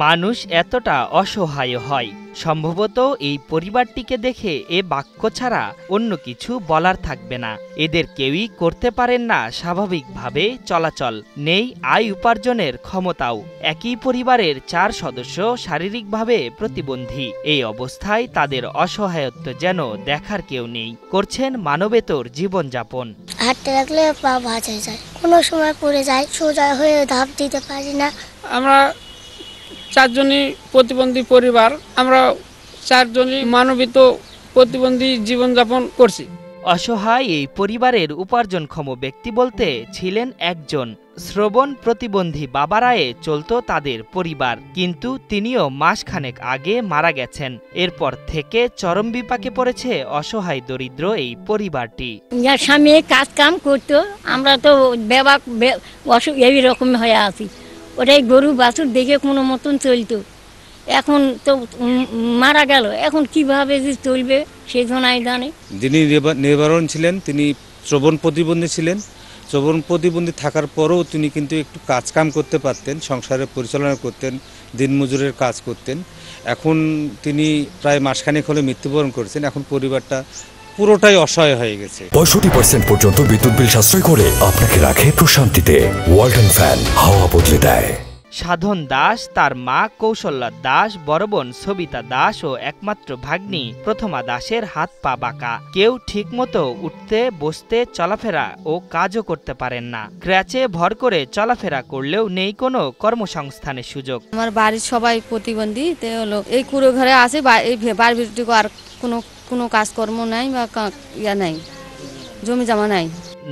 মানুষ এতটা অসহায় হয়, সম্ভবত এই পরিবারটিকে দেখে এ বাক্য ছাড়া অন্য কিছু বলার থাকবে না। এদের কেউই করতে পারেন না স্বাভাবিকভাবে চলাচল, নেই আয় উপার্জনের ক্ষমতাও। একই পরিবারের 4 সদস্য শারীরিকভাবে প্রতিবন্ধী। এই অবস্থায় তাদের অসহায়ত্ব যেন দেখার কেউ নেই। করছেন মানবেতর জীবনযাপন। হাঁটতে লাগলে পা ভাঁজে যায়, কোনো সময় পড়ে যায়, সোজা হয়ে ধাপ দিতে পারি না। আমরা 4 জনই প্রতিবন্ধী পরিবার, আমরা 4 জনই মানবিত প্রতিবন্ধী জীবনযাপন করছি। অসহায় এই পরিবারের উপার্জনক্ষম ব্যক্তি বলতে ছিলেন একজন। শ্রবণ প্রতিবন্ধী বাবার আয়ে চলত তাদের পরিবার, কিন্তু তিনিও মাসখানেক আগে মারা গেছেন। এরপর থেকে চরম বিপাকে পড়েছে অসহায় দরিদ্র এই পরিবারটি। স্বামী কাজ কাম করতো, আমরা তো এই রকম হয়ে আছি। ওটাই গরু বাছুর দেখে কোনো মতন চলতো, এখন তো মারা গেল, এখন কিভাবে যে চলবে সেই জন্যই জানে। যিনি নিবারণ ছিলেন তিনি শ্রবণ প্রতিবন্ধী ছিলেন। শ্রবণ প্রতিবন্ধী থাকার পরেও তিনি কিন্তু একটু কাজকাম করতে পারতেন, সংসারের পরিচালনা করতেন, দিনমজুরের কাজ করতেন। এখন তিনি প্রায় মাসখানেক হলে মৃত্যুবরণ করেছেন। এখন পরিবারটা পুরোটাই অসহায় হয়ে গেছে। 65% পর্যন্ত বিদ্যুৎ বিল সাশ্রয় করে আপনাকে রাখে প্রশান্তিতে। ওয়ালটন ফ্যান হাওয়া বদলে দেয়। সাধন দাস, তার মা কৌশল্যা দাস, বড় বোন সবিতা দাস ও একমাত্র ভাগ্নি প্রথমা দাসের হাত পা বাঁকা। কেউ ঠিকমতো উঠতে, বসতে, চলাফেরা ও কাজও করতে পারেন না। ক্র্যাচে ভর করে চলাফেরা করলেও নেই কোনো কর্মসংস্থানের সুযোগ। আমার বাড়ির সবাই প্রতিবন্ধী, হলো এই কুড়ো ঘরে আছে, এই বাড়ির ভিতরে আর কোনো কাজকর্ম নাই বা ইয়া নাই, জমি জমা নাই।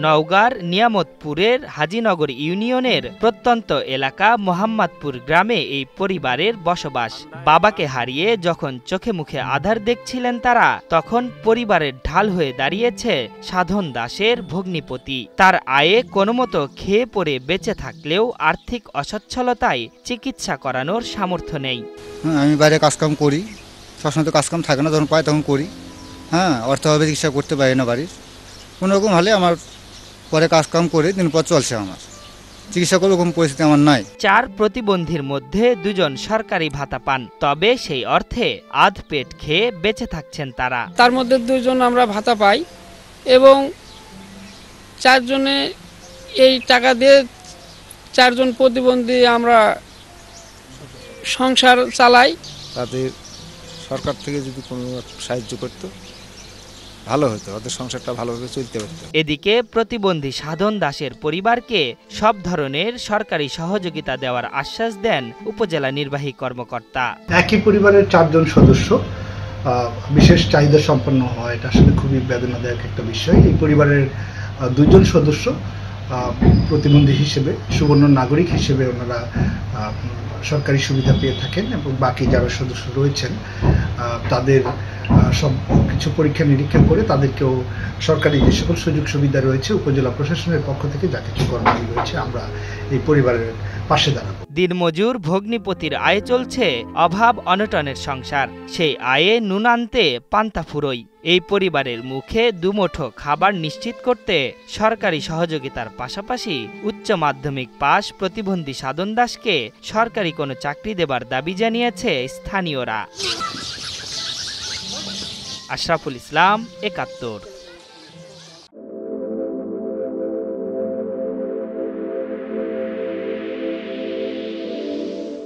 নওগাঁর নিয়ামতপুরের হাজিনগর ইউনিয়নের প্রত্যন্ত এলাকা মোহাম্মদপুর গ্রামে এই পরিবারের বসবাস। বাবাকে হারিয়ে যখন চোখে মুখে আধার দেখছিলেন তারা, তখন পরিবারের ঢাল হয়ে দাঁড়িয়েছে সাধন দাসের ভগ্নিপতি। তার আয়ে কোনোমতো খেয়ে পড়ে বেঁচে থাকলেও আর্থিক অসচ্ছলতায় চিকিৎসা করানোর সামর্থ্য নেই। আমি বাইরে কাজকাম করি, সবসময় তো কাজকাম থাকে না, যখন পাই তখন করি। অর্থভাবে চিকিৎসা করতে পারি না বাড়ির, কোনোরকম হলে আমার পরে কাজকাম করে দিন পর চলছে। আমার চিকিৎসা করার কোনো পরিস্থিতি আমার নাই। 4 প্রতিবন্ধীর মধ্যে 2 জন সরকারি ভাতা পান, তবে সেই অর্থে আধ পেট খেয়ে বেঁচে থাকছেন তারা। তার মধ্যে 2 জন আমরা ভাতা পাই এবং 4 জনে এই টাকা দিয়ে 4 জন প্রতিবন্ধী আমরা সংসার চালাই। তাদের সরকার থেকে যদি কোনো সাহায্য করতো ভালো হতো, ওদের সংসারটা ভালোভাবে চলতে পারত। এদিকে প্রতিবন্ধী সাধন দাসের পরিবারকে সব ধরনের সরকারি সহযোগিতা দেওয়ার আশ্বাস দেন উপজেলা নির্বাহী কর্মকর্তা। একই পরিবারের 4 জন সদস্য বিশেষ চাহিদা সম্পন্ন হয়, এটা আসলে খুবই বেদনাদায়ক একটা বিষয়। এই পরিবারের 2 জন সদস্য প্রতিবন্ধী হিসেবে, সুবর্ণ নাগরিক হিসেবে ওনারা সরকারি সুবিধা পেয়ে থাকেন এবং বাকি যারা সদস্য রয়েছেন তাদের সব কিছু পরীক্ষা নিরীক্ষা করে তাদেরকেও সরকারি যে সকল সুযোগ সুবিধা রয়েছে উপজেলা প্রশাসনের পক্ষ থেকে যা কিছু করণীয় রয়েছে আমরা এই পরিবারের পাশে দাঁড়াবো। দিনমজুর ভগ্নিপতির আয়ে চলছে অভাব অনটনের সংসার, সেই আয়ে নুন আনতে পান্তা ফুরোয়। এই পরিবারের মুখে দুমুঠো খাবার নিশ্চিত করতে সরকারি সহযোগিতার পাশাপাশি উচ্চ মাধ্যমিক পাশ প্রতিবন্ধী সাধন দাসকে সরকারি কোনো চাকরি দেবার দাবি জানিয়েছে স্থানীয়রা। আশরাফুল ইসলাম, ৭১।